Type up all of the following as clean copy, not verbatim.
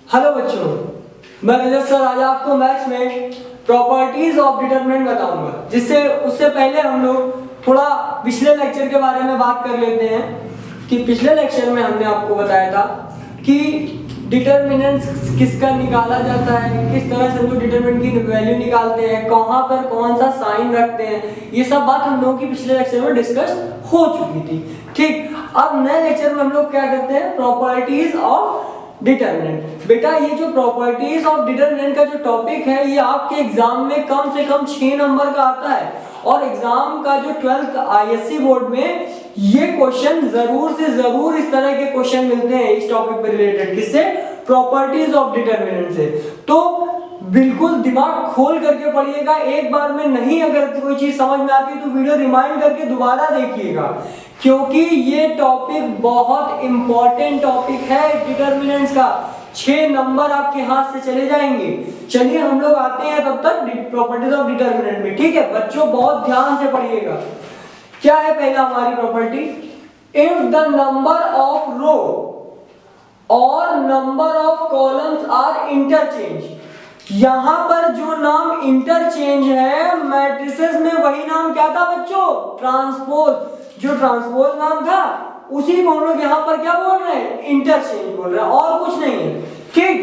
Hello बच्चों, मैं रजत sir आज आपको मैथ्स में प्रॉपर्टीज ऑफ डिटरमिनेंट बताऊंगा। उससे पहले हम लोग थोड़ा पिछले लेक्चर के बारे में बात कर लेते हैं कि पिछले लेक्चर में हमने आपको बताया था कि डिटरमिनेंट किसका निकाला जाता है, किस तरह से हम लोग डिटरमिनेंट की वैल्यू निकालते हैं, कहाँ पर कौन सा साइन रखते हैं। ये सब बात हम लोगों की पिछले लेक्चर में डिस्कस हो चुकी थी। ठीक, अब नए लेक्चर में हम लोग क्या करते हैं, प्रॉपर्टीज ऑफ डिटरमिनेंट। बेटा ये जो प्रॉपर्टीज ऑफ डिटरमिनेंट का जो टॉपिक है, ये आपके एग्जाम में कम से कम 6 नंबर का आता है और एग्जाम का जो 12th आईएससी बोर्ड में ये क्वेश्चन जरूर से जरूर इस तरह के क्वेश्चन मिलते हैं इस टॉपिक पर रिलेटेड। किससे? प्रॉपर्टीज ऑफ डिटरमिनेंट से। तो बिल्कुल दिमाग खोल करके पढ़िएगा, एक बार में नहीं अगर कोई चीज समझ में आती है तो वीडियो रिमाइंड करके दोबारा देखिएगा, क्योंकि ये टॉपिक बहुत इंपॉर्टेंट टॉपिक है डिटरमिनेंट्स का। 6 नंबर आपके हाथ से चले जाएंगे। चलिए हम लोग आते हैं तब तक प्रॉपर्टीज ऑफ डिटरमिनेंट में। ठीक है बच्चों, बहुत ध्यान से पढ़िएगा। क्या है पहला हमारी property? If the number of row और number of columns are interchange. यहां पर जो नाम इंटरचेंज है मैट्रिसेस में, वही नाम क्या था बच्चों? ट्रांसपोज। जो ट्रांसपोज नाम था उसी को हम लोग यहां पर क्या बोल रहे हैं? इंटरचेंज बोल रहे हैं, और कुछ नहीं है। ठीक,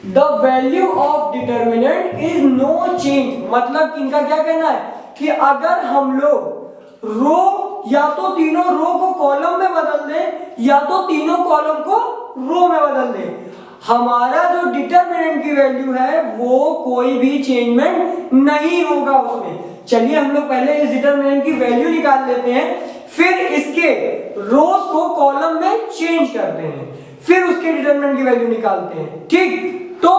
the value of determinant is no change. मतलब इनका क्या कहना है कि अगर हम लोग रो या तो तीनों रो को कॉलम में बदल दें या तो तीनों कॉलम को रो में बदल दें, हमारा जो डिटरमिनेंट की वैल्यू है वो कोई भी चेंजमेंट नहीं होगा उसमें। चलिए हम लोग पहले इस डिटरमिनेंट की वैल्यू निकाल लेते हैं, फिर इसके रोज को कॉलम में चेंज करते हैं, फिर उसके डिटरमिनेंट की वैल्यू निकालते हैं। ठीक, तो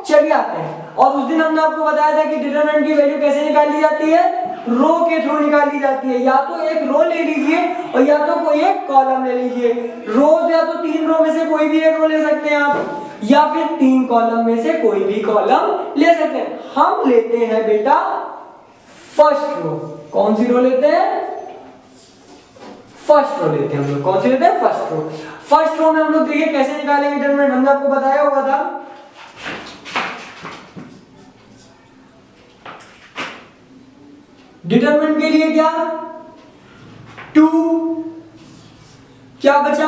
चलिए आते हैं। और उस दिन हमने आपको बताया था कि डिटरमिनेंट की वैल्यू कैसे निकाली जाती है? रो के थ्रू निकाली जाती है। या तो एक रो ले लीजिए और या तो कोई एक कॉलम ले लीजिए। रोज या तो 3 रो में से कोई भी एक रो ले सकते हैं आप, या फिर 3 कॉलम में से कोई भी कॉलम ले सकते हैं। हम लेते हैं बेटा फर्स्ट रो। कौन सी रो लेते हैं? फर्स्ट रो लेते हैं हम लोग। कौन सी लेते हैं? First row. फर्स्ट रो में हम लोग देखिए कैसे निकालेंगे डिटरमिनेंट, हमने आपको बताया होगा था। डिटरमिनेंट के लिए क्या? 2। क्या बचा?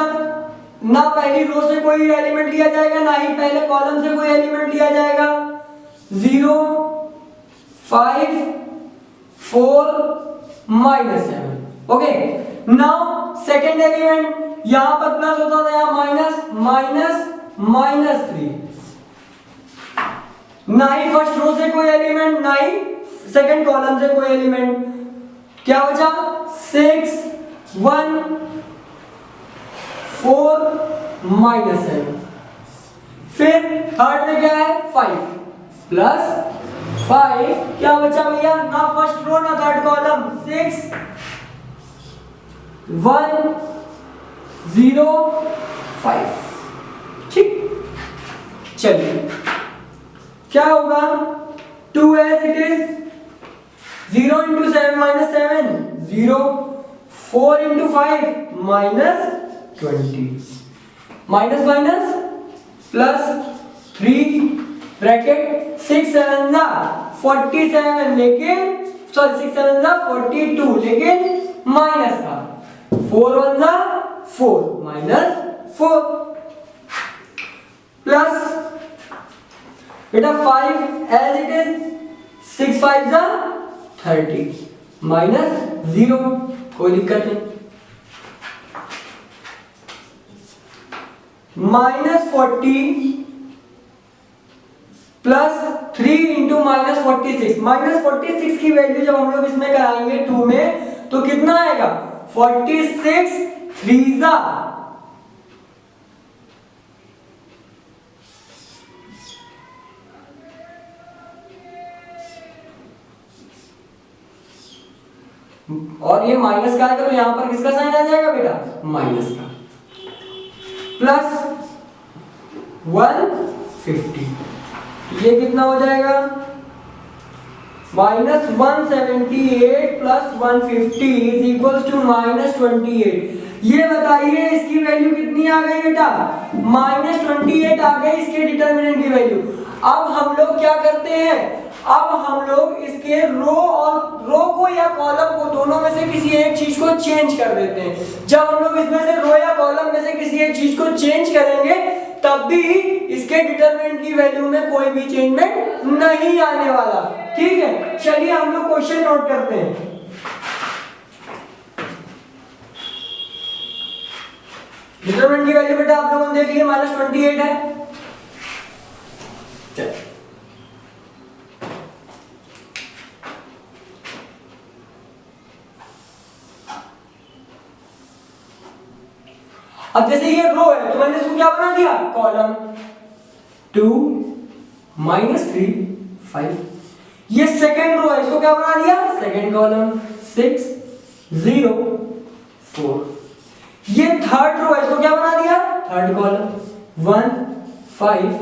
ना पहली रो से कोई एलिमेंट लिया जाएगा, ना ही पहले कॉलम से कोई एलिमेंट लिया जाएगा। 0, 5, 4, -7। ओके, नाउ सेकेंड एलिमेंट, यहां पर प्लस होता था, यहां माइनस, -3। ना ही फर्स्ट रो से कोई एलिमेंट, ना ही सेकेंड कॉलम से कोई एलिमेंट। क्या बचा? 6, 1, 4, -7। फिर थर्ड में क्या है? 5 प्लस 5। क्या बचा भैया? ना फर्स्ट रो ना थर्ड कॉलम। 6, 1, 0, 5। ठीक, चलिए क्या होगा? 2 as it is, 0 into 7 -7, 0, 4 into 5 -20, minus minus plus 3 bracket 6 7 जा 47, लेकिन सॉरी 6 7 जा 42, लेकिन माइनस का 4 1 जा 4 -4 प्लस बेटा 5 as it is, 6 5 जा 30 -0, कोई दिक्कत नहीं। -40 प्लस 3 इंटू -46। -46 की वैल्यू जब हम लोग इसमें कराएंगे 2 में तो कितना आएगा? 46 3 जा और ये माइनस का आएगा तो यहां पर किसका साइन आ जाएगा बेटा? माइनस का। प्लस 150, ये कितना हो जाएगा? -178 प्लस 150 इज इक्वल टू -28। ये बताइए इसकी वैल्यू कितनी आ गई बेटा, -28 आ गई इसके डिटरमिनेंट की वैल्यू। अब हम लोग क्या करते हैं, अब हम लोग इसके रो को या कॉलम को, दोनों में से किसी एक चीज को चेंज कर देते हैं। जब हम लोग इसमें से रो या कॉलम में से किसी एक चीज को चेंज करेंगे तब भी इसके डिटरमिनेंट की वैल्यू में कोई भी चेंजमेंट नहीं आने वाला। ठीक है, चलिए हम लोग क्वेश्चन नोट करते हैं। डिटरमिनेंट की वैल्यू बेटा आप लोगों ने देख लिया, -28 है। चलिए अब जैसे ये रो है तो मैंने इसको क्या बना दिया, कॉलम 2 -3 5। ये सेकंड रो है, इसको क्या बना दिया, सेकंड कॉलम 6 0 4। ये थर्ड रो है, इसको क्या बना दिया, थर्ड कॉलम 1 5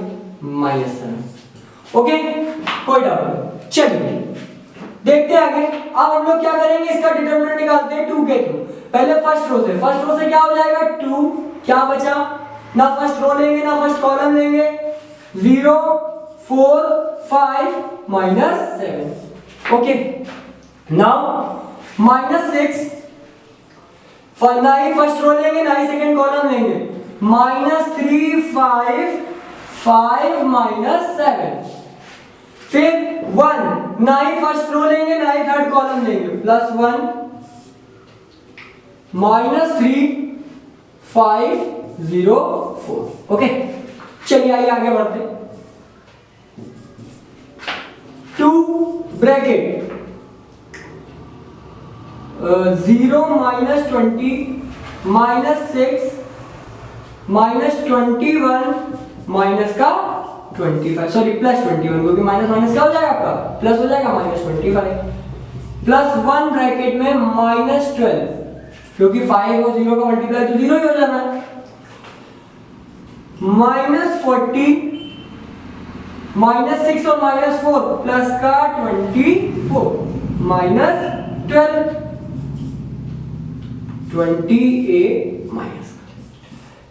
-7। ओके, कोई डाउट नहीं। चलिए देखते हैं आगे। अब हम लोग क्या करेंगे, इसका डिटरमिनेंट निकालते हैं 2 के थ्रू। पहले फर्स्ट रो से क्या हो जाएगा 2, क्या बचा, ना फर्स्ट रो लेंगे ना फर्स्ट कॉलम लेंगे, 0 4 5 -7। ओके, नाउ -6, ना ही फर्स्ट रो लेंगे ना ही सेकंड कॉलम लेंगे, -3 5 5 -7। फिर 1, ना ही फर्स्ट रो लेंगे ना ही थर्ड कॉलम लेंगे, +1 -3 5 0 4। ओके, चलिए आइए आगे बढ़ते। 2 ब्रैकेट 0 -20 -6 -21 माइनस का 25, सॉरी +21, क्योंकि माइनस क्या हो जाएगा आपका, प्लस हो जाएगा, -25 +1 ब्रैकेट में -12, क्योंकि 5 और 0 का मल्टीप्लाई तो 0 ही हो जाना है, -40 -6 और -4 प्लस का 24 -12 28 माइनस।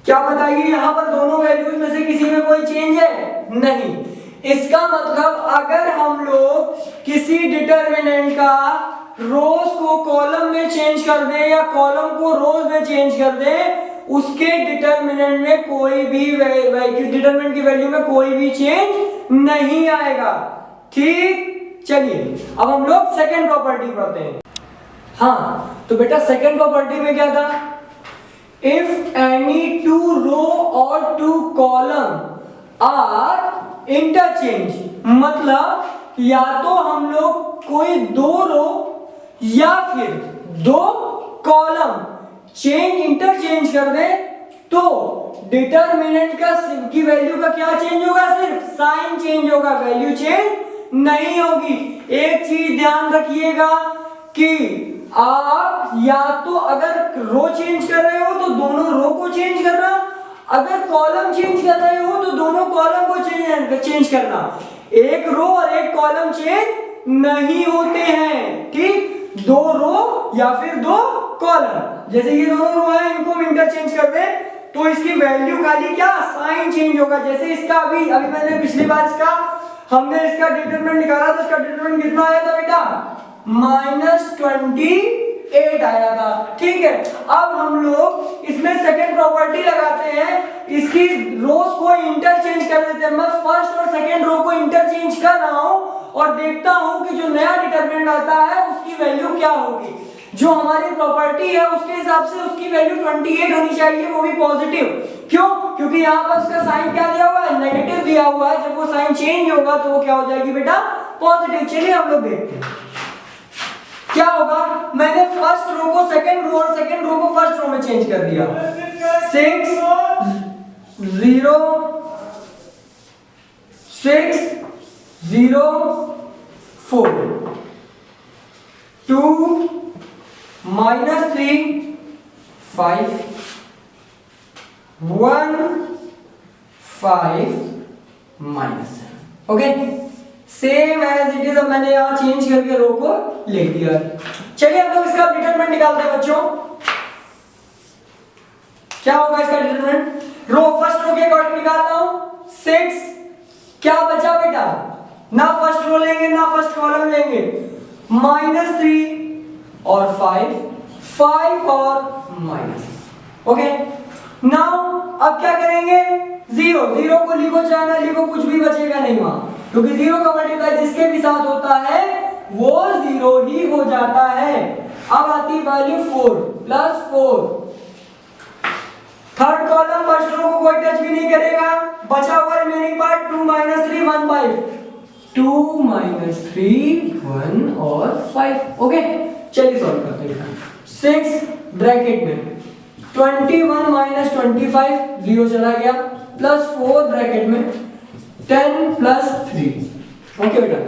क्या बताइए, यहां पर दोनों वैल्यूज में से किसी में कोई चेंज है, नहीं। इसका मतलब अगर हम लोग किसी डिटरमिनेंट का रोज को कॉलम में चेंज कर दें या कॉलम को रोज में चेंज कर दें, उसके डिटरमिनेंट में कोई भी डिटरमिनेंट की वैल्यू में कोई भी चेंज नहीं आएगा। ठीक, चलिए अब हम लोग सेकंड प्रॉपर्टी पढ़ते हैं। हाँ, तो बेटा सेकंड प्रॉपर्टी में क्या था, इफ एनी 2 रो और 2 कॉलम आर इंटरचेंज, मतलब या तो हम लोग कोई 2 रो या फिर 2 कॉलम इंटरचेंज कर दे तो डिटरमिनेंट की वैल्यू का क्या चेंज होगा, सिर्फ साइन चेंज होगा, वैल्यू चेंज नहीं होगी। एक चीज ध्यान रखिएगा कि आप या तो अगर रो चेंज कर रहे हो तो दोनों रो को चेंज करना, अगर कॉलम चेंज कर रहे हो तो दोनों कॉलम को चेंज करना। एक रो और एक कॉलम चेंज नहीं होते हैं, ठीक, 2 रो या फिर 2 कॉलम। जैसे ये दोनों रो है, इनको हम इंटरचेंज कर दें तो इसकी वैल्यू खाली क्या, साइन चेंज होगा। जैसे इसका अभी मैंने पिछली बार हमने इसका डिटरमिनेंट निकाला तो इसका डिटरमिनेंट कितना आया था बेटा, -28 आया था। ठीक है, अब हम लोग इसमें सेकंड प्रॉपर्टी लगाते हैं, इसकी रोज को इंटरचेंज कर देते हैं। मैं फर्स्ट और सेकंड रो को इंटरचेंज कर रहा हूं और देखता हूं कि जो नया डिटरमिनेंट आता है उसकी वैल्यू क्या होगी। जो हमारी प्रॉपर्टी है उसके हिसाब से उसकी वैल्यू 28 होनी चाहिए, वो भी पॉजिटिव। क्यों, क्योंकि यहाँ पर उसका साइन क्या दिया हुआ है, नेगेटिव दिया हुआ है। जब वो साइन चेंज होगा तो वो क्या हो जाएगी बेटा, पॉजिटिव। चलिए हम लोग देखते हैं क्या होगा। मैंने फर्स्ट रो को सेकंड रो और सेकंड रो को फर्स्ट रो में चेंज कर दिया। 6 0 6 0 4 2 -3 5 1 5 -7। Okay, same as it is. अब मैंने यहां चेंज करके रो को लिख दिया। चलिए हम लोग इसका डिटरमिनेंट निकालते हैं बच्चों। क्या होगा इसका डिटरमिनेंट? रो फर्स्ट रो के अकॉर्डिंग निकाल रहा हूं 6, क्या बचा बेटा? ना फर्स्ट रो लेंगे ना फर्स्ट कॉलम लेंगे, -3 और 5 और माइनस। ओके, नाउ अब क्या करेंगे? 0 को लिखो चाहे ना लिखो, कुछ भी बचेगा नहीं वहां, क्योंकि 0 का मल्टीप्लाई जिसके भी साथ होता है वो 0 ही हो जाता है। अब आती value 4 +4, third column first row को कोई टच भी नहीं करेगा, बचा हुआ रिमेनिंग पार्ट 2 - 3 1 5, 2 - 3 1 और 5। ओके, चलिए सॉल्व करते हैं। 6 ब्रैकेट में 21 - 25 0 चला गया, +4 ब्रैकेट में 10 + 3। ओके बेटा,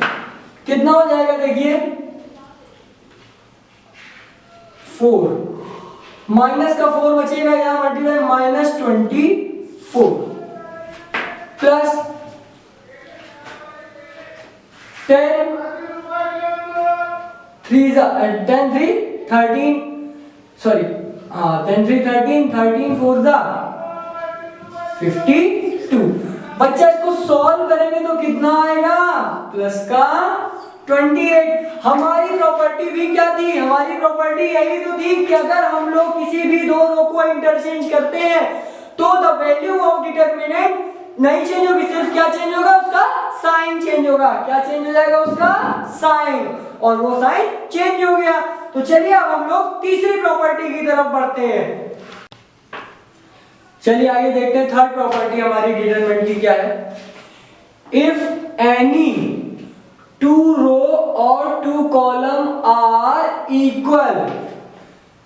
कितना हो जाएगा देखिए? 4 माइनस का 4 बचेगा, यहां मल्टीप्लाई -24 प्लस 10 10 3 13, सॉरी 10 3 13, 13 4 52। बच्चा इसको सॉल्व करेंगे तो कितना आएगा? प्लस का 28। हमारी प्रॉपर्टी भी क्या थी? हमारी प्रॉपर्टी यही तो थी कि अगर हम लोग किसी भी दो रो को इंटरचेंज करते हैं तो द वैल्यू ऑफ डिटरमिनेंट नहीं चेंज होगी, सिर्फ क्या चेंज होगा? उसका साइन चेंज होगा। क्या चेंज हो जाएगा? उसका साइन, और वो साइन चेंज हो गया। तो चलिए अब हम लोग तीसरी प्रॉपर्टी की तरफ बढ़ते हैं। चलिए आइए देखते हैं थर्ड प्रॉपर्टी हमारी डिटरमिनेंट की क्या है। इफ एनी 2 रो और 2 column are equal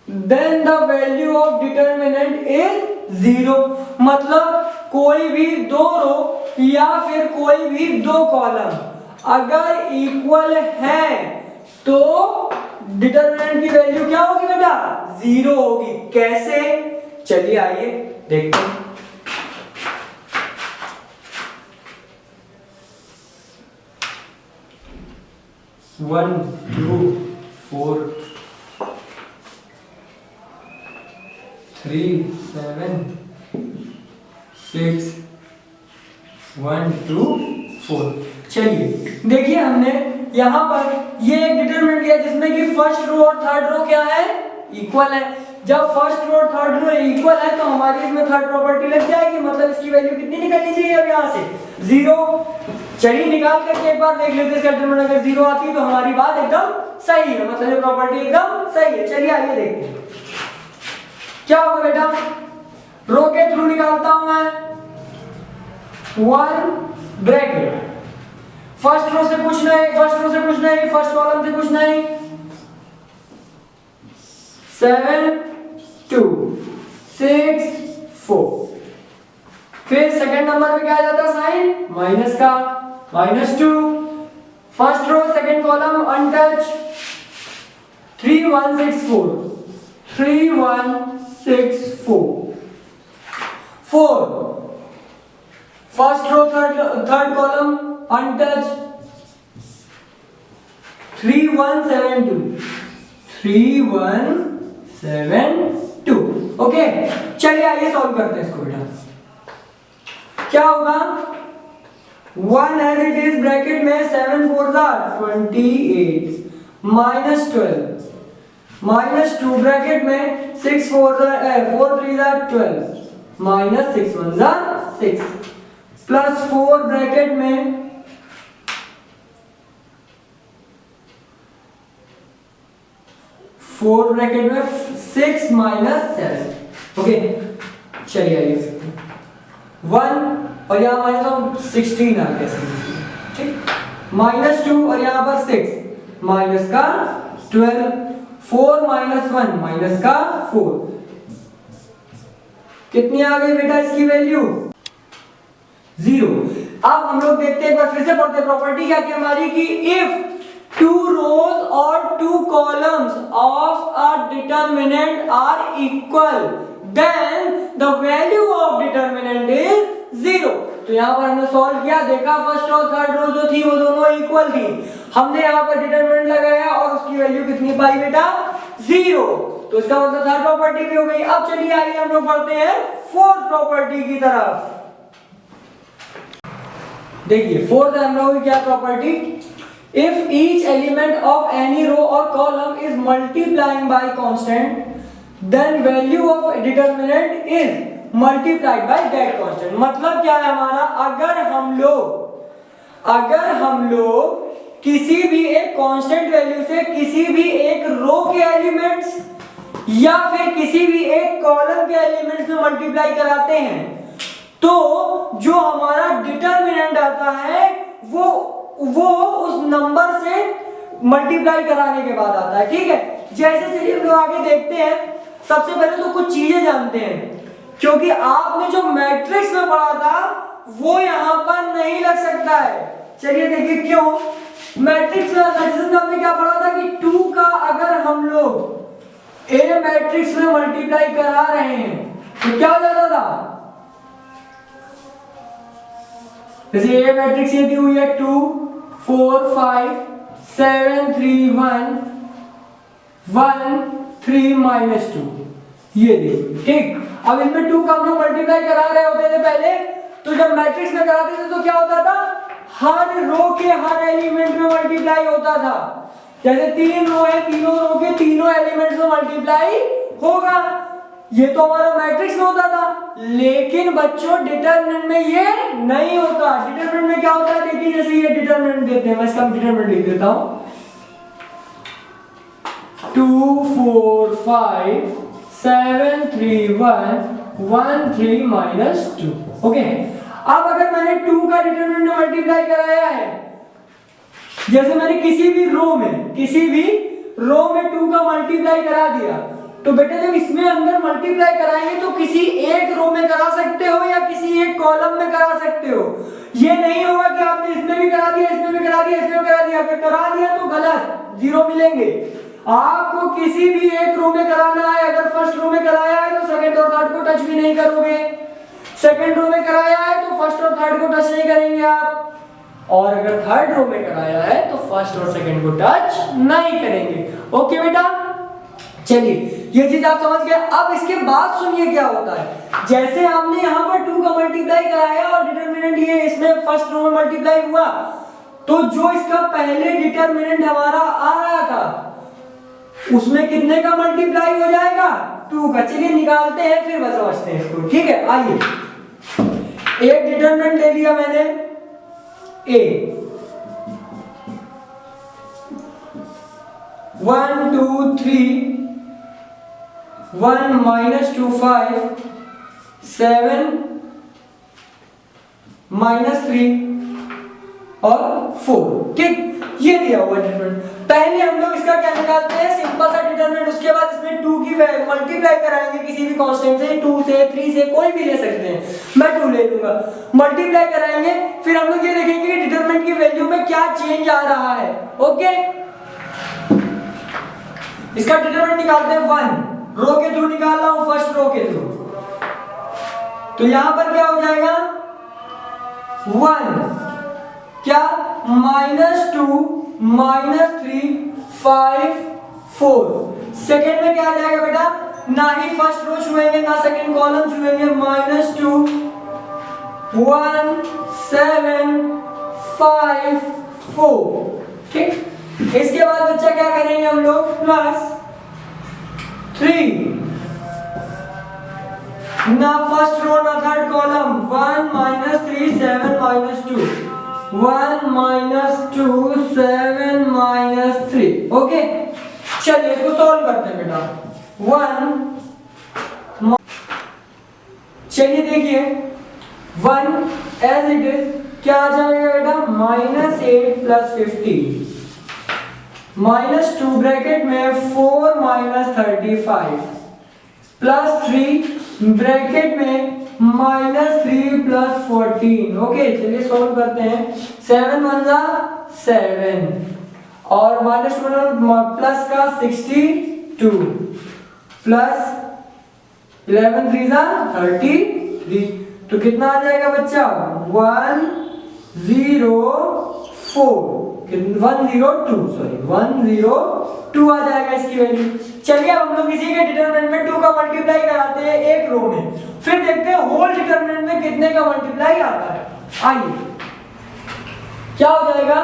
then the value of determinant is 0। मतलब कोई भी 2 रो या फिर कोई भी 2 कॉलम अगर इक्वल है तो डिटरमिनेंट की वैल्यू क्या होगी बेटा? 0 होगी। कैसे? चलिए आइए देखते हैं। 1 2 4 3 7 6 1 2 4। चलिए देखिए, हमने यहां पर ये एक डिटरमिनेंट लिया जिसमें कि फर्स्ट रो और थर्ड रो क्या है? इक्वल है। जब फर्स्ट रो और थर्ड रो इक्वल है तो हमारी इसमें थर्ड प्रॉपर्टी लग जाएगी, मतलब इसकी वैल्यू कितनी निकलनी चाहिए? अब यहां से 0। चलिए निकाल करके एक बार देख लेते हैं इसका डिटरमिनेंट। अगर 0 आती है तो हमारी बात एकदम सही है, मतलब ये प्रॉपर्टी एकदम सही है। चलिए आइए देखते हैं क्या होगा बेटा। रो के थ्रू निकालता हूं मैं 1 ब्रैकेट, फर्स्ट रो से कुछ नहीं, फर्स्ट रो से कुछ नहीं, फर्स्ट कॉलम से कुछ नहीं, 7 2 6 4। फिर सेकंड नंबर पे क्या आ जाता है? साइन माइनस का, -2, first row second column untouch, 3 1 6 4, 3 1 6 4 4, first row third column untouch, 3 1 7 2, 3 1 7 2। Okay, चलिए आइए सॉल्व करते हैं इसको बेटा। क्या होगा? 1 एज इट इज ब्रैकेट में 7 4 28 -12, -2 ब्रैकेट में 6 4 3 12, -6 1 6, +4 ब्रैकेट में 4 ब्रैकेट में 6 -7। ओके, चलिए आइए 1 और यहाँ -16 आ गया, ठीक, -2 और यहाँ पर 6, माइनस का 12, 4 -1 माइनस का 4। कितनी आ गई बेटा इसकी वैल्यू? 0। अब हम लोग देखते हैं, एक बार फिर से पढ़ते हैं प्रॉपर्टी क्या थी हमारी कि if 2 rows or 2 columns of a determinant are equal then the value of determinant is 0। तो यहाँ पर हमने सॉल्व किया, देखा फर्स्ट और थर्ड रो जो थी वो दोनों इक्वल थी, हमने यहाँ पर डिटरमिनेंट लगाया और उसकी वैल्यू कितनी पाई बेटा? 0। तो इसका मतलब थर्ड प्रॉपर्टी भी हो गई। अब चलिए आइए हम लोग बढ़ते हैं फोर्थ प्रॉपर्टी की तरफ। देखिए फोर्थ हम लोग की क्या property, if each element of any row or column is multiplying by constant then value of determinant is multiplied by that constant. मतलब क्या है हमारा, अगर हम लोग किसी भी एक कांस्टेंट वैल्यू से किसी भी एक रो के एलिमेंट्स या फिर किसी भी एक कॉलम के एलिमेंट्स में मल्टीप्लाई कराते हैं तो जो हमारा डिटरमिनेंट आता है वो उस नंबर से मल्टीप्लाई कराने के बाद आता है। ठीक है, जैसे चलिए हम लोग आगे देखते हैं। सबसे पहले तो कुछ चीजें जानते हैं, क्योंकि आपने जो मैट्रिक्स में पढ़ा था वो यहां पर नहीं लग सकता है। चलिए देखिए क्यों। मैट्रिक्स में हमने क्या पढ़ा था कि 2 का अगर हम लोग ए मैट्रिक्स में मल्टीप्लाई करा रहे हैं तो क्या हो जाता था, जैसे ए मैट्रिक्स ये दी हुई है 2 4 5 7 3 1 1 3 -2 ये देखिए। ठीक, अब इनमें 2 का हम लोग मल्टीप्लाई करा रहे होते थे पहले, तो जब मैट्रिक्स में कराते थे तो क्या होता था, हर रो के हर एलिमेंट में मल्टीप्लाई होता था। जैसे 3 रो है, तीनों रो के तीनों एलिमेंट्स में मल्टीप्लाई होगा, ये तो हमारा मैट्रिक्स में होता था। लेकिन बच्चों डिटरमिनेंट में ये नहीं होता। डिटरमिनेंट में क्या होता है, देखिए जैसे ये डिटरमिनेंट देते हैं, मैं इसका डिटरमिनेंट लिख देता हूं 2 4 5 7 3 1 1 3 -2। ओके, अब अगर मैंने 2 का डिटरमिनेंट में मल्टीप्लाई कराया है, जैसे मैंने किसी भी रो में 2 का मल्टीप्लाई करा दिया, तो बेटा जब इसमें अंदर मल्टीप्लाई कराएंगे तो किसी एक रो में करा सकते हो या किसी एक कॉलम में करा सकते हो। ये नहीं होगा कि आपने इसमें भी करा दिया, इसमें भी करा दिया, इसमें भी करा दिया। अगर करा दिया तो गलत, 0 मिलेंगे। आपको किसी भी एक रो में कराना है। अगर फर्स्ट रो में कराया है तो सेकंड और थर्ड को टच भी नहीं करोगे, सेकंड रो में कराया है तो फर्स्ट और थर्ड को टच नहीं करेंगे आप, और अगर थर्ड रो में कराया है तो फर्स्ट और सेकंड को टच नहीं करेंगे। ओके बेटा, चलिए ये चीज आप समझ गए। अब इसके बाद सुनिए क्या होता है। जैसे हमने यहाँ पर 2 का मल्टीप्लाई कराया और डिटरमिनेंट ये इसमें फर्स्ट रो में मल्टीप्लाई हुआ, तो जो इसका पहले डिटरमिनेंट हमारा आ रहा था उसमें कितने का मल्टीप्लाई हो जाएगा, 2 का। चलिए निकालते हैं फिर बस समझते हैं इसको। ठीक है, आइए एक डिटरमिनेंट ले लिया मैंने ए, 1 2 3 1 -2 5 7 -3 और 4। ठीक, ये दिया हुआ डिटरमिनेंट। पहले हम लोग इसका क्या निकालते हैं, सिंपल सा डिटरमिनेंट। उसके बाद इसमें 2 की वैल्यू मल्टीप्लाई कराएंगे किसी भी कांस्टेंट से, 2 से 3 से, कोई भी ले सकते हैं, मैं 2 ले लूंगा। मल्टीप्लाई कराएंगे, फिर हम लोग ये देखेंगे कि डिटरमिनेंट की वैल्यू में क्या चेंज आ रहा है। ओके, इसका डिटरमिनेंट निकालते हैं 1, रो के थ्रू निकाल रहा हूं, फर्स्ट रो के थ्रू। तो यहां पर क्या हो जाएगा 1 क्या -2 -3 5 4। सेकंड में क्या आ जाएगा बेटा, ना ही फर्स्ट रो छुएंगे ना सेकंड कॉलम छुएंगे, -2 1 7 5 4। ठीक, इसके बाद बच्चा क्या करेंगे हम लोग, +3 ना फर्स्ट रो ना थर्ड कॉलम, 1 -3 7 -2 1 -2 7 -3। ओके, चलिए इसको सॉल्व करते हैं बेटा। 1, चलिए देखिए 1 एज इट इज क्या आ जाएगा बेटा, -8 + 15 -2 ब्रैकेट में 4 -35 +3 ब्रैकेट में -3 + 14। ओके, चलिए सॉल्व करते हैं। 7 1 जा 7 और -1 प्लस का 62 प्लस 11 3 जा 33। तो कितना आ जाएगा बच्चा, 1 0 102 आ जाएगा इसकी वैल्यू। चलिए अब हम लोग इसी के डिटरमिनेंट में 2 का मल्टीप्लाई कराते हैं एक रो में, फिर देखते हैं होल डिटरमिनेंट में कितने का मल्टीप्लाई आता है। आइए क्या हो जाएगा,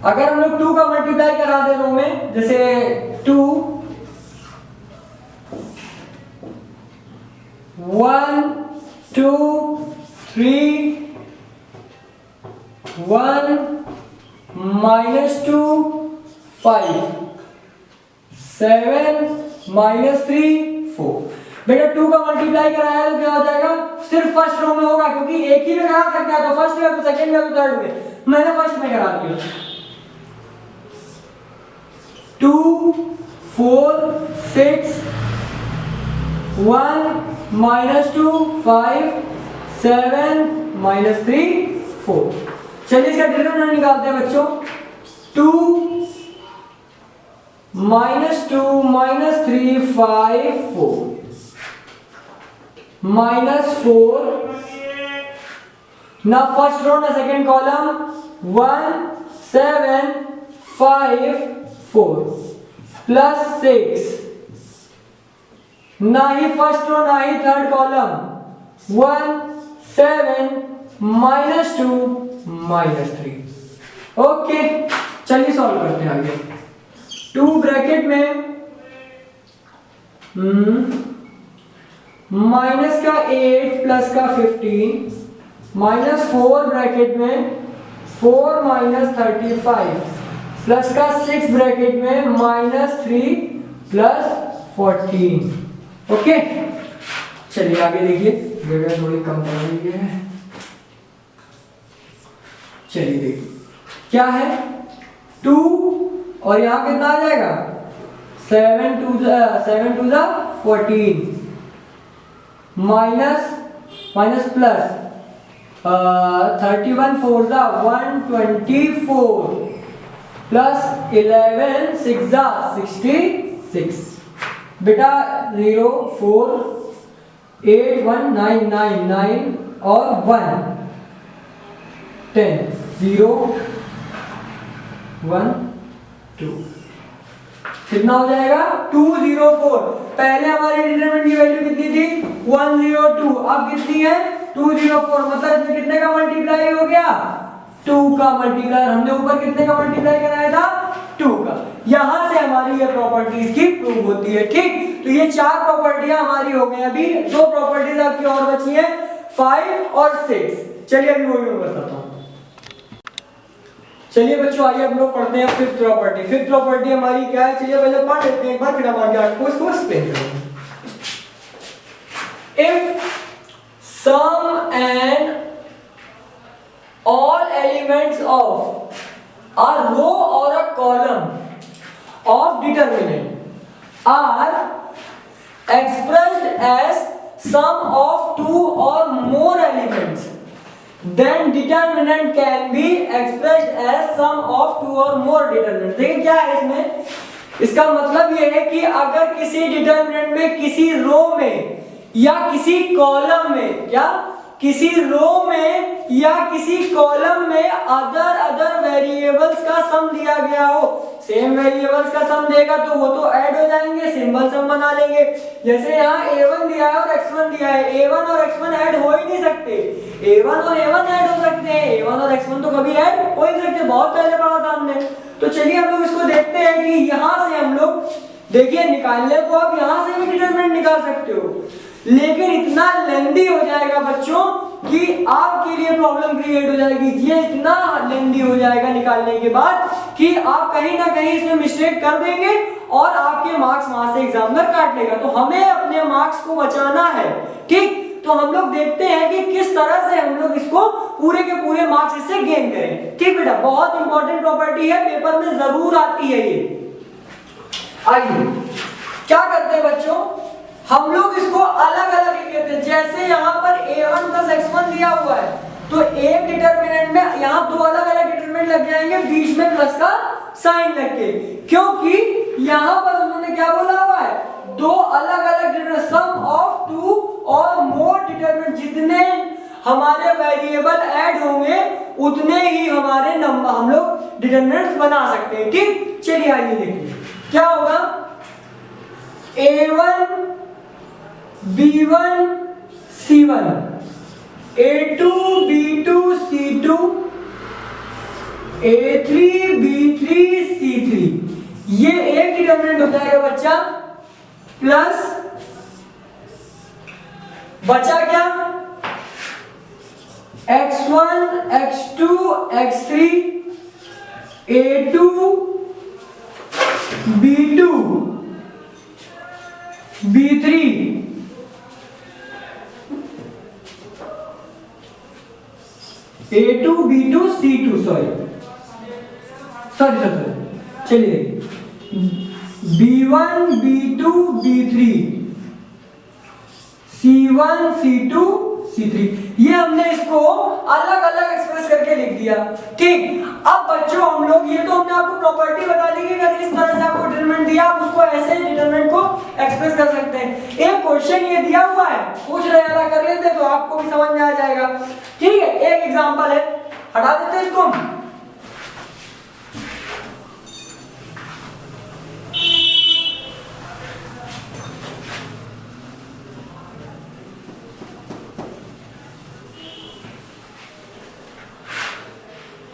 अगर हम लोग 2 का मल्टीप्लाई करा दे रो में, जैसे 2 1 2 3 1 -2 5 7 -3 4। बेटा 2 का मल्टीप्लाई कराया तो क्या हो जाएगा, सिर्फ फर्स्ट रो में होगा क्योंकि एक ही में करा सकते हैं, तो फर्स्ट में तो सेकंड में तो थर्ड में, मैंने फर्स्ट में करा दिया। 2 4 6 1 -2 5 7 -3 4। चलिए इसका डिटरमिनेंट निकालते हैं बच्चों। 2 -2 -3 5 4 -4 ना फर्स्ट रो ना सेकंड कॉलम 1 7 5 4 +6 ना ही फर्स्ट रो ना ही थर्ड कॉलम 1 7 -2 -3। ओके चलिए सॉल्व करते हैं आगे। 2 ब्रैकेट में माइनस का 8 प्लस का 15 -4 ब्रैकेट में 4 -35 प्लस का 6 ब्रैकेट में -3 +14। ओके चलिए आगे देखिए, जगह थोड़ी कम कर दी है। चलिए देखिए क्या है 2 और यहां कितना आ जाएगा 7 2 14 माइनस प्लस 31 4 124 प्लस 11 6 66। बेटा 0 4 8 1 9 9 9 और 1 10 0 1 2 कितना हो जाएगा 204। पहले हमारी डिटरमिनेंट की वैल्यू कितनी थी 102, अब कितनी है 204। मतलब इसमें कितने का मल्टीप्लाई हो गया 2 का मल्टीप्लाई। हमने ऊपर कितने का मल्टीप्लाई कराया था 2 का। यहां से हमारी ये प्रॉपर्टीज की प्रूव होती है। ठीक, तो ये 4 प्रॉपर्टियां हमारी हो गई। अभी 2 प्रॉपर्टीज आपकी और बची हैं 5 और 6। चलिए अभी वो मैं बताता हूं। चलिए बच्चों आइए हम लोग पढ़ते हैं फिफ्थ प्रॉपर्टी। फिफ्थ प्रॉपर्टी हमारी क्या है, चलिए पहले पढ़ लेते हैं एक बार, फिर हम आगे आपको इसको एक्सप्लेन करेंगे। If sum and all elements of a row or a column of determinant are expressed as sum of 2 or more elements, then determinant can be expressed as sum of 2 or more determinants। देखिए क्या है इसमें, इसका मतलब ये है कि अगर किसी डिटरमिनेंट में किसी रो में या किसी कॉलम में, क्या किसी रो में या किसी कॉलम में अदर वेरिएबल्स का सम दिया गया हो, सेम वेरिएबल्स का सम देगा तो वो तो ऐड हो जाएंगे, सिंबल सम बना लेंगे। जैसे यहाँ a1 दिया है और x1 दिया है, a1 और x1 ऐड हो ही नहीं सकते, a1 और a1 ऐड हो सकते हैं, a1 और x1 तो कभी ऐड हो ही नहीं सकते, बहुत पहले पढ़ा था हमने। तो चलिए हम लोग इसको देखते हैं कि यहाँ से हम लोग देखिए निकालने को आप यहाँ से भी डिटरमिनेंट निकाल सकते हो, लेकिन इतना लेंदी हो जाएगा बच्चों कि आपके लिए प्रॉब्लम क्रिएट हो जाएगी। ये इतना लेंदी हो जाएगा निकालने के बाद कि आप कहीं ना कहीं इसमें मिस्टेक कर देंगे और आपके मार्क्स वहां से एग्जामिनर काट लेगा। तो हमें अपने मार्क्स को बचाना है। ठीक, तो हम लोग देखते हैं कि किस तरह से हम लोग इसको पूरे के पूरे मार्क्स इससे गेन करें। ठीक बेटा, बहुत इंपॉर्टेंट प्रॉपर्टी है, पेपर में जरूर आती है ये। आइए क्या करते हैं बच्चों, हम लोग इसको अलग अलग लिख लेते हैं। जैसे यहाँ पर a1 + x1 दिया हुआ है तो एक डिटरमिनेंट में यहाँ 2 अलग अलग डिटरमिनेंट लग जाएंगे, बीच में प्लस का साइन लग के, क्योंकि यहाँ पर उन्होंने क्या बोला हुआ है 2 अलग अलग डिटरमिनेंट, सम ऑफ 2 और मोर डिटरमिनेंट। जितने हमारे वेरिएबल ऐड होंगे उतने ही हमारे नंबर हम लोग डिटरमिनेंट्स बना सकते हैं। ठीक, चलिए आइए देखिए क्या होगा। A1 B1 C1 A2 B2 C2 A3 B3 C3 ये एक डिटरमिनेंट हो जाएगा बच्चा, प्लस बचा क्या x1 x2 x3 A2 B2 B3 A2 B2 C2 sorry चलिए B1 B2 B3 C1 C2 C3 ये हमने इसको अलग अलग एक्सप्रेस करके लिख दिया। ठीक, अब बच्चों हम लोग ये तो हमने आपको प्रॉपर्टी बता दी कि अगर इस तरह से आपको डिटरमिनेंट दिया आप उसको ऐसे डिटरमिनेंट को एक्सप्रेस कर सकते हैं। एक क्वेश्चन ये दिया हुआ है, पूछ रहे हैं कर लेते तो आपको भी समझ में आ जाएगा। ठीक है, एक एग्जांपल है, हटा देते हैं इसको।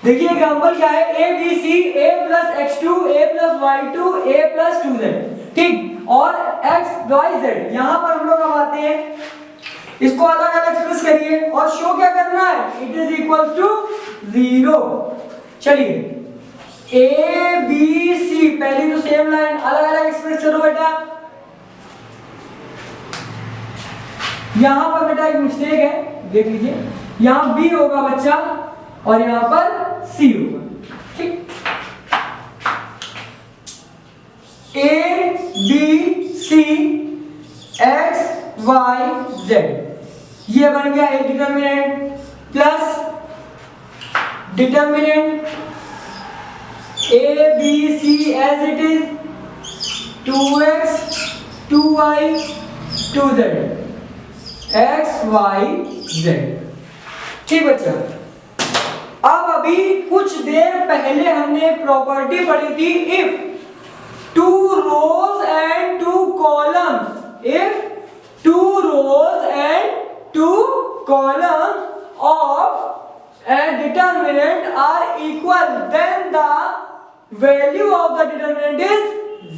देखिए एग्जांपल क्या है, A B C A plus x2 A plus y2 A plus 2z। ठीक, और x y z यहां पर हम लोग अब आते हैं, इसको अलग अलग एक्सप्रेस करिए और शो क्या करना है, इट इज इक्वल टू 0। चलिए ए बी सी पहली तो सेम लाइन अलग अलग एक्सप्रेस करो बेटा। यहां पर बेटा एक मिस्टेक है, देख लीजिए, यहां बी होगा बच्चा और यहां पर सी होगा। ठीक, A B C X Y Z ये बन गया एक determinant, plus determinant A B C as it is 2x 2y 2z x y z। ठीक बच्चा, अब अभी कुछ देर पहले हमने प्रॉपर्टी पढ़ी थी, if 2 rows and 2 columns, if 2 rows and 2 columns of a determinant are equal then the value of the determinant is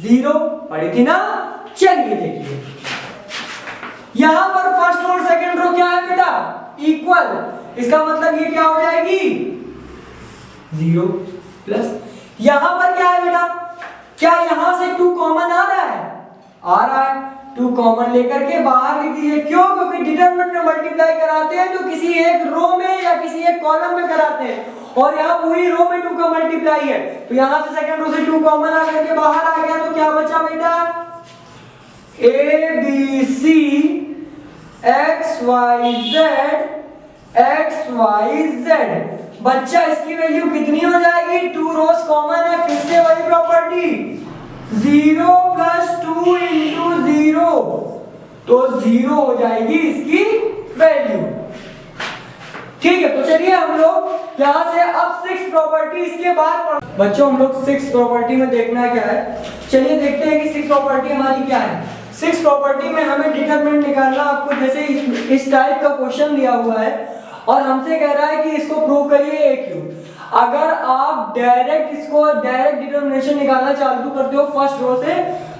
0। पढ़ी थी ना। चलिए देखिए यहां पर फर्स्ट और सेकंड रो क्या है बेटा, इक्वल, इसका मतलब ये क्या हो जाएगी 0 प्लस यहां पर क्या है बेटा, क्या यहां से 2 कॉमन आ रहा है, आ रहा है, 2 कॉमन लेकर के बाहर लिख दीजिए। क्यों, क्योंकि डिटरमिनेंट में मल्टीप्लाई कराते हैं तो किसी एक रो में या किसी एक कॉलम में कराते हैं और यहां पूरी रो में 2 का मल्टीप्लाई है तो यहां से सेकंड रो से 2 कॉमन आ करके बाहर आ गया तो क्या बचा बेटा, A B C X Y Z X Y Z. बच्चा इसकी वैल्यू कितनी हो जाएगी, 2 रोज कॉमन है, फिर से वही प्रॉपर्टी 0 प्लस 2 इंटू 0 तो 0 हो जाएगी इसकी वैल्यू। ठीक है, तो चलिए हम लोग यहां से अब 6 प्रॉपर्टी इसके बाद बच्चों हम लोग 6 प्रॉपर्टी में देखना क्या है। चलिए देखते हैं कि 6 प्रॉपर्टी हमारी क्या है। 6 प्रॉपर्टी में हमें डिटरमिनेंट निकालना, आपको जैसे इस टाइप का क्वेश्चन दिया हुआ है और हमसे कह रहा है कि इसको प्रूव करिए ए क्यूब। अगर आप डायरेक्ट डिटरमिनेशन निकालना चालू करते हो फर्स्ट रो से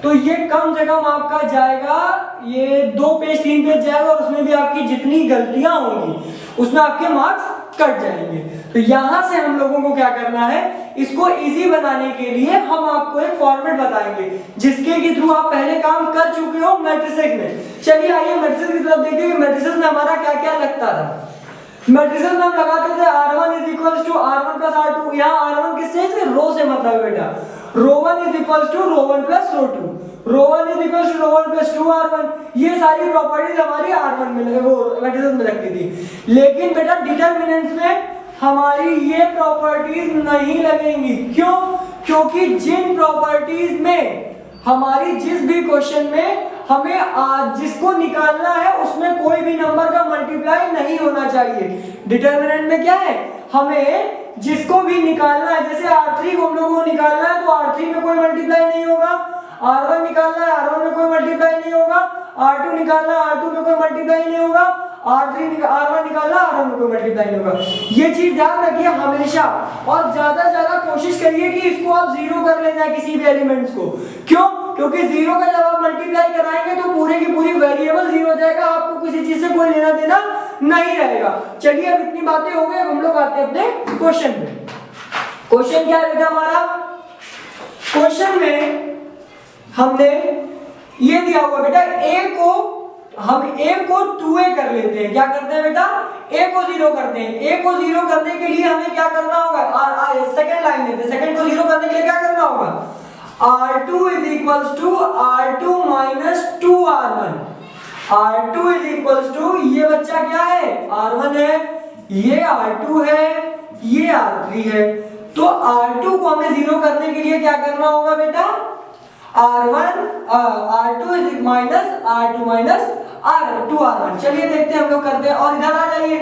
तो ये कम से कम आपका जाएगा, ये 2 पेज 3 पेज जाएगा और उसमें भी आपकी जितनी गलतियां होंगी उसमें आपके मार्क्स कट जाएंगे। तो यहां से हम लोगों को क्या करना है, इसको इजी बनाने के लिए हम आपको एक फॉर्मेट बताएंगे जिसके के थ्रू आप पहले काम कर चुके हो मैट्रिसेस में। चलिए आइए मैट्रिसेस की तरफ देखते हैं कि मैट्रिसेस में हमारा क्या क्या लगता था। मैट्रिसेस में हम लगाते थे R1 is equals to R1 plus R2। यहाँ R1 किससे से रो से मतलब है बेटा, row one is equals to row one plus row two, row one is equals to row one plus 2R1। ये सारी प्रॉपर्टीज हमारी R1 में वो मैट्रिसेस में लगती थी। लेकिन बेटा डिटरमिनेंट्स में हमारी ये प्रॉपर्टीज नहीं लगेंगी। क्यों, क्योंकि जिन प्रॉपर्टीज में हमारी जिस भी क्वेश्चन में हमें जिसको निकालना है उसमें कोई भी नंबर का मल्टीप्लाई नहीं होना चाहिए। डिटरमिनेंट में क्या है, हमें जिसको भी निकालना है, जैसे R3 को हम लोगों को निकालना है तो R3 में कोई मल्टीप्लाई नहीं होगा, R1 निकालना है R1 में कोई मल्टीप्लाई नहीं होगा, R2 निकालना है R2 में कोई मल्टीप्लाई नहीं होगा, R1 निकालना R1 में कोई मल्टीप्लाई नहीं होगा। ये चीज ध्यान रखिए हमेशा, और ज्यादा से ज्यादा कोशिश करिए कि इसको आप जीरो कर ले जाए किसी भी एलिमेंट्स को। क्यों? क्योंकि जीरो का जब आप मल्टीप्लाई कराएंगे तो पूरे की पूरी वेरिएबल जीरो हो जाएगा, आपको किसी चीज से कोई लेना देना नहीं रहेगा। चलिए अब इतनी बातें हो गई, हम लोग आते हैं अपने क्वेश्चन पे। क्वेश्चन क्या है बेटा हमारा? क्वेश्चन में हमने ये दिया हुआ बेटा हम a को 2a कर लेते हैं। क्या करते हैं बेटा? a को 0 करते हैं। a को 0 करने के लिए हमें क्या करना होगा? सेकंड लाइन लेते हैं। सेकंड को 0 करने के लिए क्या करना होगा? r2 is equals to r2 minus 2r1। r2 is equals to, ये बच्चा क्या है? r1 है, ये r2 है, ये r3 है। तो r2 को हमें 0 करने के लिए क्या करना होगा बेटा? r2 is minus r2 minus r2r1। चलिए देखते हैं हम लोग करते हैं, और इधर आ जाइए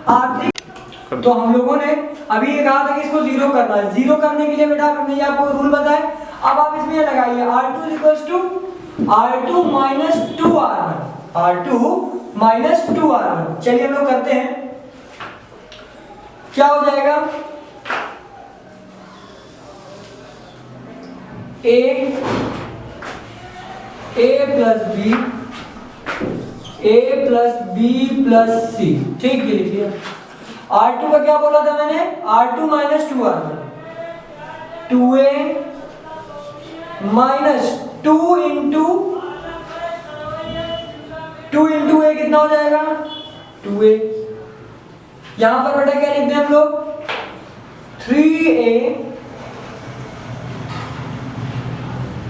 r3। तो हम लोगों ने अभी ये कहा था कि इसको 0 करना है। 0 करने के लिए बेटा हमने ये आपको रूल बताया, अब आप इसमें ये लगाइए r2 is equals to r2 minus 2r1, r2 minus 2r1। चलिए हम लोग करते हैं, क्या हो जाएगा? a plus b plus c, ठीक है लिखिए। r2 का क्या बोला था मैंने? r2 minus 2r1, 2a minus 2 into a कितना हो जाएगा? 2a। यहां पर बेटा क्या लिखते हैं हम लोग? 3a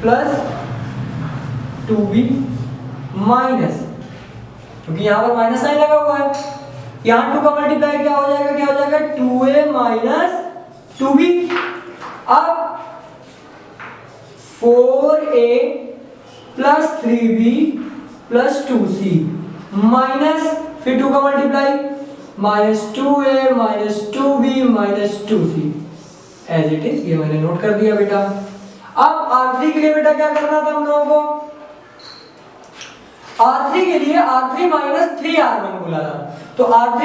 प्लस 2b माइनस, क्योंकि यहां पर माइनस साइन लगा हुआ है, यहां 2 का मल्टीप्लाई क्या हो जाएगा? क्या हो जाएगा? 2a minus 2b। अब 4a plus 3b plus 2c minus, फिर 2 का multiply, minus 2a minus 2b minus 2c as it is. ये मैंने नोट कर दिया बेटा। अब R3 के लिए बेटा क्या करना था हम लोगों को? R3 के लिए R3 माइनस 3R1 बोला था, तो R3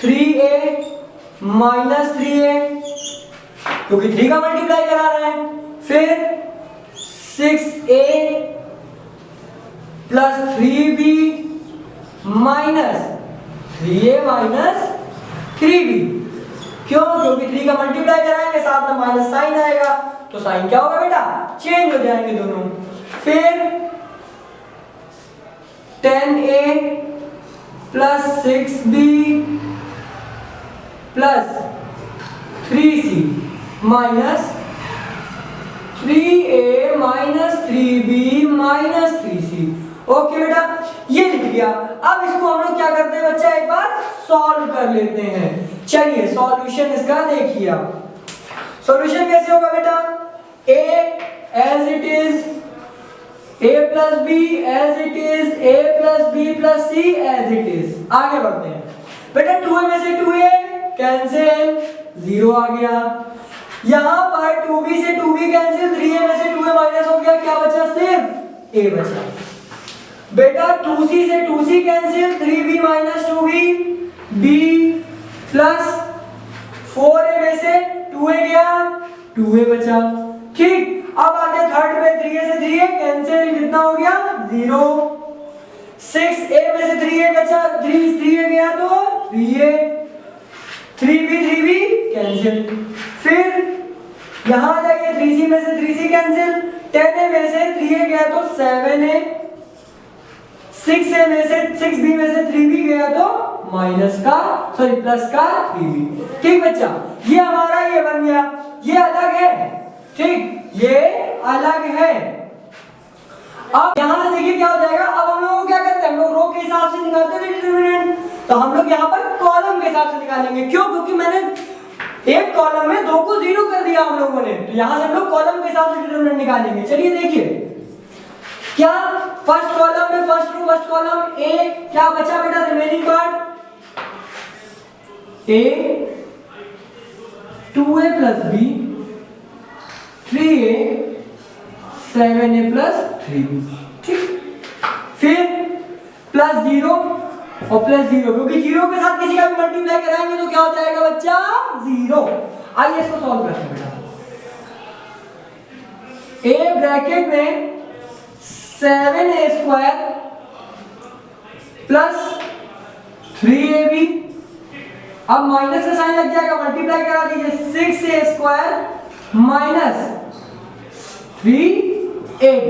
3a माइनस 3a, क्योंकि 3 का मल्टीप्लाई करा रहे हैं, फिर 6a plus 3b minus 3a minus 3b। क्यों? क्योंकि 3 का मल्टीप्लाई कराएंगे, साथ में माइनस साइन आएगा, तो साइन क्या होगा बेटा? चेंज हो जाएंगे दोनों। फिर 10a plus 6b plus 3c minus 3a minus 3b minus 3c। Okay बेटा, ये लिख लिया। अब इसको हम लोग क्या करते हैं बच्चा? एक बार सॉल्व कर लेते हैं। चलिए सॉल्यूशन इसका देखिए आप। सॉल्यूशन कैसे होगा बेटा? a as it is, a plus b as it is, a plus b plus c as it is। आगे बढ़ते हैं बेटा। 2a में से 2a कैंसिल, 0 आ गया। यहां पर 2b से 2b कैंसिल, 3a में से 2a माइनस हो गया, क्या बचा? सिर्फ a बचा। बेटा 2c से 2c cancel, 3b minus 2b, b plus 4a में से 2a गया, 2a बचा। ठीक, अब आते हैं थर्ड पे। 3a से 3a कैंसिल, कितना हो गया? 0। 6a में से 3a बचा, 3a गया तो 3a, 3b कैंसिल। फिर यहां आ जाइए, 3c में से 3c कैंसिल, 10a में से 3a गया तो 7a, 6a में से 6b में से 3b गया तो प्लस का 3b। ठीक बच्चा, ये हमारा ये बन गया। ये अलग है, ठीक, ये अलग है। अब यहां से देखिए क्या हो जाएगा। अब हम लोग क्या करते हैं? हम लोग रो के हिसाब से निकालते थे डिटरमिनेंट, तो हम लोग यहाँ पर कॉलम के हिसाब से निकालेंगे। क्यों? क्योंकि मैंने एक कॉलम में 2 को 0 कर दिया हम लोगों ने, तो यहां से हम लोग कॉलम के हिसाब से डिटरमिनेंट निकालेंगे। चलिए देखिए, क्या फर्स्ट कॉलम में first row first column A, क्या बचा बेटा remaining part A 2a plus B 3a 7a plus 3b, ठीक। फिर प्लस 0 और प्लस 0, क्योंकि 0 के साथ किसी का भी मल्टीप्लाई कराएंगे तो क्या हो जाएगा बच्चा 0। आइए इसको सॉल्व करते हैं बेटा। ए ब्रैकेट में 7a स्क्वायर प्लस 3ab, अब माइनस का साइन लग जाएगा, मल्टीप्लाई करा दीजिए 6a स्क्वायर माइनस 3ab।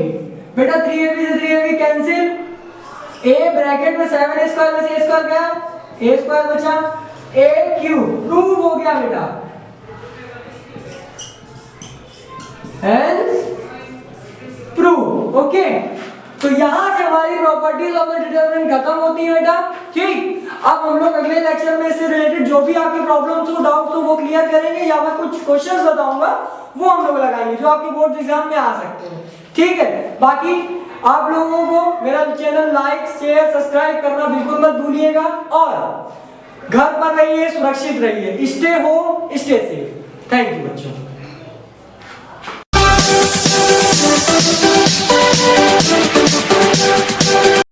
बेटा 3ab से 3ab कैंसिल, a ब्रैकेट में 7a स्क्वायर में a स्क्वायर गया, a स्क्वायर बचा, a क्यूब प्रूव हो गया बेटा। Hence prove, okay. तो यहां से हमारी प्रॉपर्टीज ऑफ द डिटरमिनेंट खत्म होती है बेटा, ठीक। अब हम लोग अगले लेक्चर में इससे रिलेटेड जो भी आपकी प्रॉब्लम्स हो, डाउट्स हो, वो क्लियर करेंगे, या मैं कुछ क्वेश्चंस बताऊंगा वो हम लोग लगाएंगे जो आपके बोर्ड एग्जाम में आ सकते हैं, ठीक है। बाकी आप लोगों को मेरा चैनल लाइक शेयर सब्सक्राइब करना बिल्कुल मत भूलिएगा, और घर पर रहिए, सुरक्षित रहिए, stay home stay safe. Thank you बच्चों।